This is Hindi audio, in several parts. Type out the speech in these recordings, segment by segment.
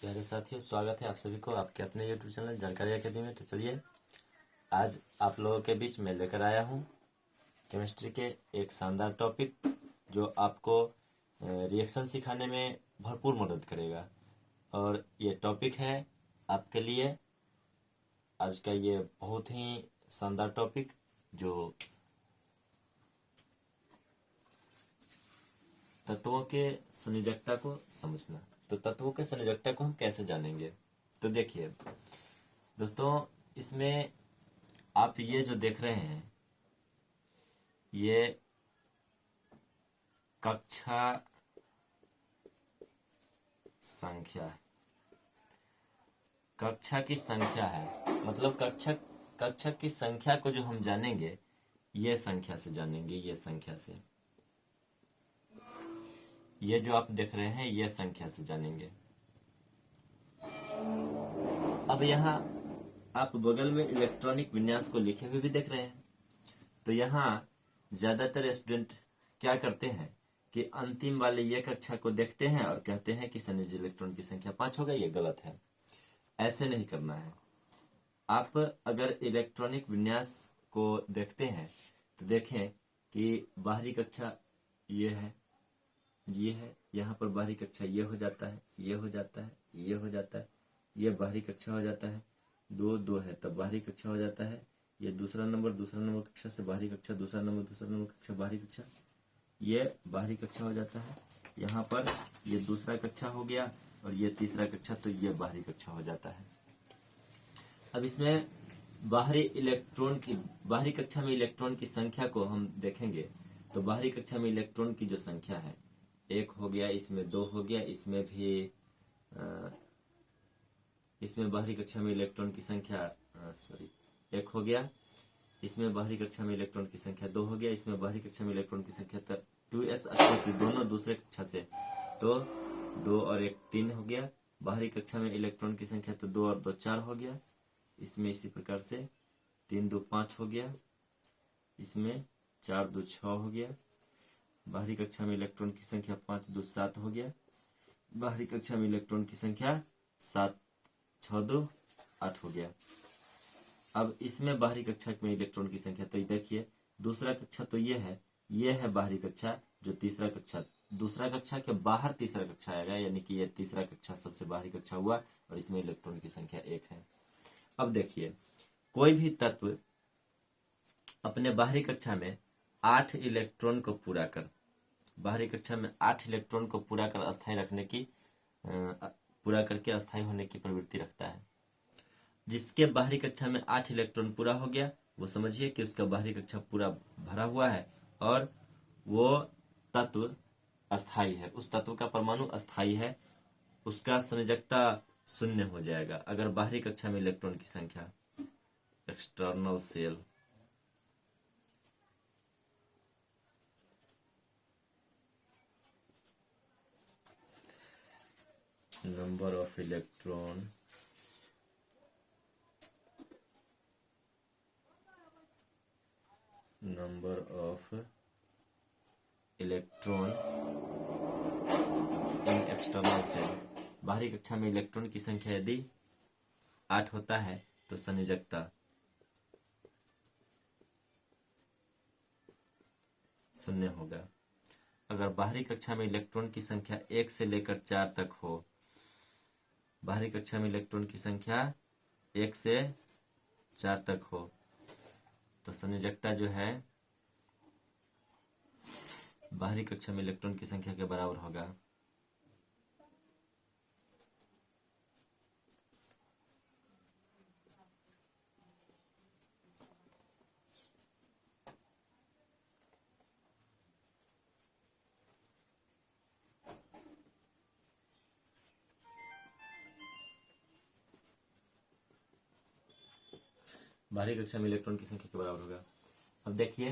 प्यारे साथियों, स्वागत है आप सभी को आपके अपने यूट्यूब चैनल जानकारी अकेडमी में। तो चलिए, आज आप लोगों के बीच में लेकर आया हूँ केमिस्ट्री के एक शानदार टॉपिक जो आपको रिएक्शन सिखाने में भरपूर मदद करेगा। और ये टॉपिक है आपके लिए आज का ये बहुत ही शानदार टॉपिक, जो तत्वों के संयोजकता को समझना। तो तत्वों के संयोजकता को हम कैसे जानेंगे? तो देखिए दोस्तों, इसमें आप ये जो देख रहे हैं ये कक्षा संख्या है। कक्षा की संख्या है, मतलब कक्षा की संख्या को जो हम जानेंगे ये संख्या से जानेंगे। ये संख्या से, ये जो आप देख रहे हैं ये संख्या से जानेंगे। अब यहाँ आप बगल में इलेक्ट्रॉनिक विन्यास को लिखे हुए भी देख रहे हैं। तो यहाँ ज्यादातर स्टूडेंट क्या करते हैं कि अंतिम वाले ये कक्षा को देखते हैं और कहते हैं कि संयोजी इलेक्ट्रॉन की संख्या 5 हो गई। ये गलत है, ऐसे नहीं करना है। आप अगर इलेक्ट्रॉनिक विन्यास को देखते हैं तो देखें कि बाहरी कक्षा ये है, ये है, यहाँ पर बाहरी कक्षा ये हो जाता है, ये हो जाता है, ये हो जाता है, ये बाहरी कक्षा हो जाता है। 2 2 है तब बाहरी कक्षा हो जाता है। ये दूसरा नंबर कक्षा से बाहरी कक्षा, दूसरा नंबर कक्षा बाहरी कक्षा, ये बाहरी कक्षा हो जाता है। यहाँ पर ये दूसरा कक्षा हो गया और ये तीसरा कक्षा, तो ये बाहरी कक्षा हो जाता है। अब इसमें बाहरी कक्षा में इलेक्ट्रॉन की संख्या को हम देखेंगे। तो बाहरी कक्षा में इलेक्ट्रॉन की जो संख्या है 1 हो गया, इसमें 2 हो गया, इसमें भी इसमें बाहरी कक्षा में इलेक्ट्रॉन की संख्या 1 हो गया, इसमें बाहरी कक्षा में इलेक्ट्रॉन की संख्या 2 हो गया, इसमें बाहरी कक्षा में इलेक्ट्रॉन की संख्या 2s, क्योंकि दोनों दूसरे कक्षा से, तो 2 और 1 3 हो गया। बाहरी कक्षा में इलेक्ट्रॉन की संख्या तो 2 और 2 4 हो गया। इसमें इसी प्रकार से 3 2 5 हो गया, इसमें 4 2 6 हो गया। बाहरी कक्षा में इलेक्ट्रॉन की संख्या 5 2 7 हो गया। बाहरी कक्षा में इलेक्ट्रॉन की संख्या 7 6 2 8 हो गया। अब इसमें बाहरी कक्षा में इलेक्ट्रॉन की संख्या, तो देखिए दूसरा कक्षा तो ये है बाहरी कक्षा, जो दूसरा कक्षा के बाहर तीसरा कक्षा आएगा, यानी कि ये तीसरा कक्षा सबसे बाहरी कक्षा हुआ और इसमें इलेक्ट्रॉन की संख्या 1 है। अब देखिए, कोई भी तत्व अपने बाहरी कक्षा में 8 इलेक्ट्रॉन को बाहरी कक्षा में 8 इलेक्ट्रॉन को पूरा करके अस्थायी होने की प्रवृत्ति रखता है। जिसके बाहरी कक्षा में 8 इलेक्ट्रॉन पूरा हो गया, वो समझिए कि उसका बाहरी कक्षा पूरा भरा हुआ है और वो तत्व अस्थायी है। उस तत्व का परमाणु अस्थायी है, उसका संयोजकता 0 हो जाएगा अगर बाहरी कक्षा में इलेक्ट्रॉन की संख्या। External shell, number of electron in external shell. बाहरी कक्षा में इलेक्ट्रॉन की संख्या यदि 8 होता है तो संयोजकता 0 होगा। अगर बाहरी कक्षा में इलेक्ट्रॉन की संख्या 1 से लेकर 4 तक हो, बाहरी कक्षा में इलेक्ट्रॉन की संख्या 1 से 4 तक हो, तो संयोजकता जो है बाहरी कक्षा में इलेक्ट्रॉन की संख्या के बराबर होगा। बाहरी कक्षा में इलेक्ट्रॉन की संख्या के बराबर होगा। अब देखिए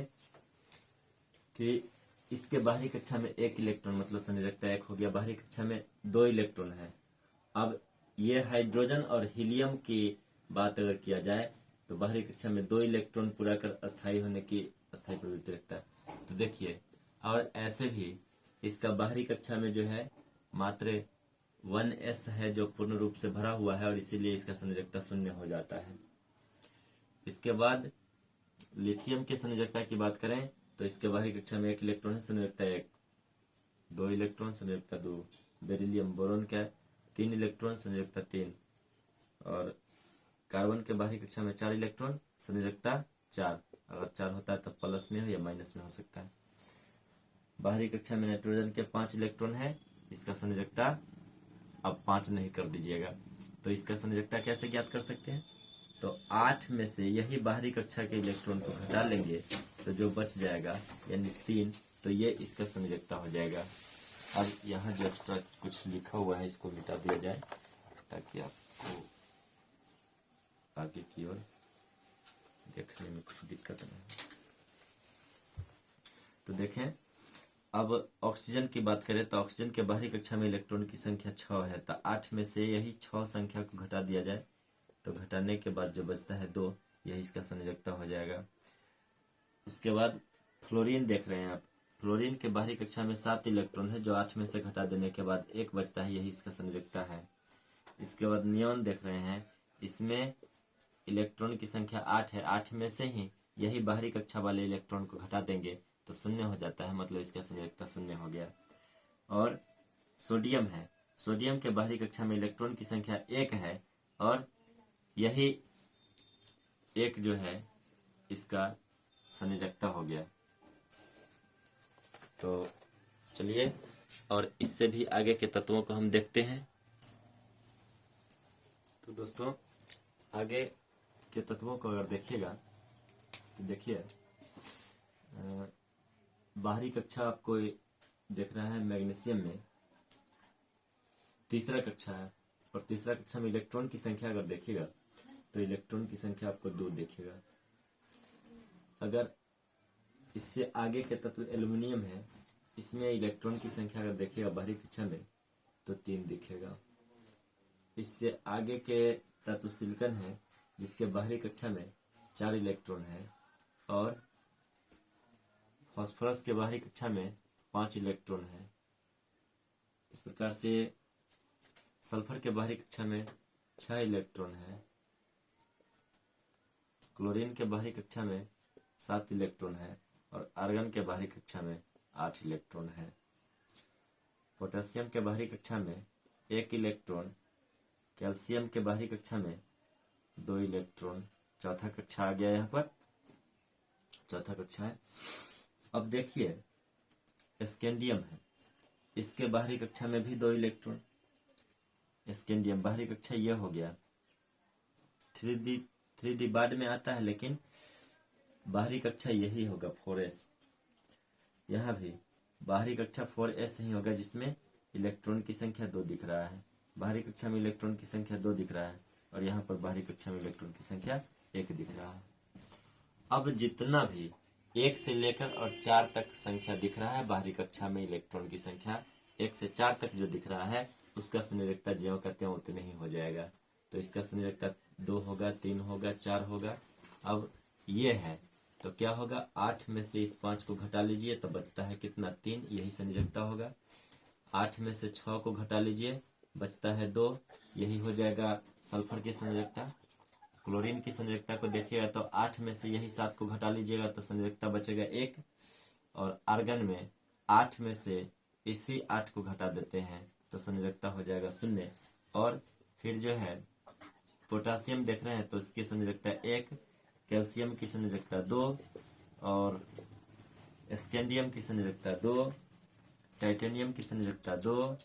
कि इसके बाहरी कक्षा में 1 इलेक्ट्रॉन, मतलब संयोजकता 1 हो गया। बाहरी कक्षा में 2 इलेक्ट्रॉन है। अब ये हाइड्रोजन और हीलियम की बात अगर किया जाए तो बाहरी कक्षा में 2 इलेक्ट्रॉन पूरा कर अस्थायी होने की अस्थायी प्रवृत्ति रखता है। तो देखिए, और ऐसे भी इसका बाहरी कक्षा में जो है मात्र 1s है जो पूर्ण रूप से भरा हुआ है और इसीलिए इसका संयोजकता शून्य हो जाता है। इसके बाद लिथियम के संयोजकता की बात करें तो इसके बाहरी कक्षा में 1 इलेक्ट्रॉन है, संयोजकता 1, 2 इलेक्ट्रॉन संयोजकता 2। बेरिलियम बोरोन का 3 इलेक्ट्रॉन संयोजकता 3 और कार्बन के बाहरी कक्षा में 4 इलेक्ट्रॉन संयोजकता 4। अगर 4 होता है तो प्लस में हो या माइनस में हो सकता है। बाहरी कक्षा में नाइट्रोजन के 5 इलेक्ट्रॉन है, इसका संयोजकता अब 5 नहीं कर दीजिएगा। तो इसका संयोजकता कैसे ज्ञात कर सकते हैं? तो 8 में से यही बाहरी कक्षा के इलेक्ट्रॉन को घटा लेंगे तो जो बच जाएगा यानी 3, तो ये इसका संयोजकता हो जाएगा। अब यहाँ जो एक्स्ट्रा कुछ लिखा हुआ है इसको मिटा दिया जाए ताकि आपको आगे की ओर देखने में कुछ दिक्कत नहीं हो। तो देखें, अब ऑक्सीजन की बात करें तो ऑक्सीजन के बाहरी कक्षा में इलेक्ट्रॉन की संख्या 6 है, तो 8 में से यही 6 संख्या को घटा दिया जाए तो घटाने के बाद जो बचता है 2, यही इसका संयोजकता हो जाएगा। उसके बाद फ्लोरीन देख रहे हैं आप, फ्लोरीन के बाहरी कक्षा में 7 इलेक्ट्रॉन है जो 8 में से घटा देने के बाद 1 बचता है, यही इसका संयोजकता है। इसके बाद नियॉन देख रहे हैं, इसमें इलेक्ट्रॉन की संख्या 8 है, 8 में से ही यही बाहरी कक्षा वाले इलेक्ट्रॉन को घटा देंगे तो 0 हो जाता है, मतलब इसका संयोजकता 0 हो गया। और सोडियम है, सोडियम के बाहरी कक्षा में इलेक्ट्रॉन की संख्या 1 है और यही 1 जो है इसका संयोजकता हो गया। तो चलिए और इससे भी आगे के तत्वों को हम देखते हैं। तो दोस्तों आगे के तत्वों को अगर देखिएगा तो देखिए, बाहरी कक्षा आपको देख रहा है मैग्नीशियम में तीसरा कक्षा है और तीसरा कक्षा में इलेक्ट्रॉन की संख्या अगर देखिएगा तो इलेक्ट्रॉन की संख्या आपको 2 दिखेगा। अगर इससे आगे के तत्व एल्युमिनियम है, इसमें इलेक्ट्रॉन की संख्या अगर देखिएगा बाहरी कक्षा में तो 3 दिखेगा। इससे आगे के तत्व सिलिकॉन है जिसके बाहरी कक्षा में 4 इलेक्ट्रॉन है और फास्फोरस के बाहरी कक्षा में 5 इलेक्ट्रॉन है। इस प्रकार से सल्फर के बाहरी कक्षा में 6 इलेक्ट्रॉन है, क्लोरीन के बाहरी कक्षा में 7 इलेक्ट्रॉन है और आर्गन के बाहरी कक्षा में 8 इलेक्ट्रॉन है। पोटेशियम के बाहरी कक्षा में 1 इलेक्ट्रॉन, कैल्शियम के बाहरी कक्षा में 2 इलेक्ट्रॉन, चौथा कक्षा आ गया, यहाँ पर चौथा कक्षा है। अब देखिए स्कैंडियम है, इसके बाहरी कक्षा में भी 2 इलेक्ट्रॉन, स्कैंडियम बाहरी कक्षा यह हो गया। 3D बाद में आता है लेकिन बाहरी कक्षा यही होगा 4s। यहाँ भी बाहरी कक्षा 4s ही होगा जिसमें इलेक्ट्रॉन की संख्या 2 दिख रहा है, बाहरी कक्षा में इलेक्ट्रॉन की संख्या 2 दिख रहा है और यहाँ पर बाहरी कक्षा में इलेक्ट्रॉन की संख्या 1 दिख रहा है। अब जितना भी 1 से लेकर और 4 तक संख्या दिख रहा है बाहरी कक्षा में इलेक्ट्रॉन की संख्या 1 से 4 तक जो दिख रहा है उसका संयोजकता ज्यों का त्यों उतने ही हो जाएगा। तो इसका संयोजकता 2 होगा, 3 होगा, 4 होगा। अब ये है तो क्या होगा, 8 में से इस 5 को घटा लीजिए तो बचता है कितना, 3, यही संयोजकता होगा। 8 में से 6 को घटा लीजिए बचता है 2, यही हो जाएगा सल्फर की संयोजकता। क्लोरीन की संयोजकता को देखिएगा तो 8 में से यही 7 को घटा लीजिएगा तो संयोजकता बचेगा 1 और आर्गन में 8 में से इसी 8 को घटा देते हैं तो संयोजकता हो जाएगा 0। और फिर जो है पोटासियम देख रहे हैं तो इसकी संयोजकता 1, कैल्शियम की संयोजकता 2 और स्कैंडियम की संयोजकता 2, टाइटेनियम की संयोजकता 2,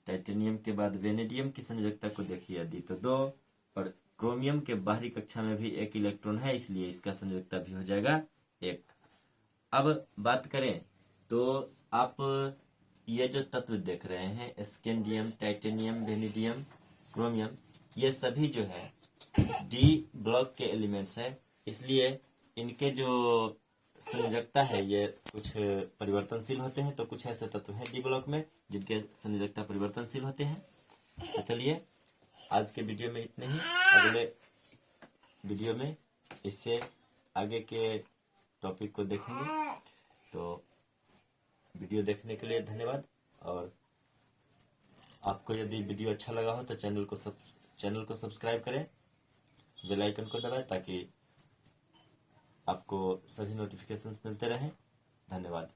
टाइटेनियम के बाद वेनेडियम की संयोजकता को देखिए यदि तो 2 और क्रोमियम के बाहरी कक्षा में भी 1 इलेक्ट्रॉन है इसलिए इसका संयोजकता भी हो जाएगा 1। अब बात करें तो आप ये जो तत्व देख रहे हैं स्कैंडियम, टाइटेनियम, वेनेडियम, क्रोमियम, ये सभी जो है डी ब्लॉक के एलिमेंट्स है, इसलिए इनके जो संयोजकता है ये कुछ परिवर्तनशील होते हैं। तो कुछ ऐसे तत्व हैं डी ब्लॉक में जिनके संयोजकता परिवर्तनशील होते हैं। तो चलिए आज के वीडियो में इतने ही, अगले वीडियो में इससे आगे के टॉपिक को देखेंगे। तो वीडियो देखने के लिए धन्यवाद और आपको यदि वीडियो अच्छा लगा हो तो चैनल को सब्सक्राइब करें, बेल आइकन को दबाएं ताकि आपको सभी नोटिफिकेशंस मिलते रहें। धन्यवाद।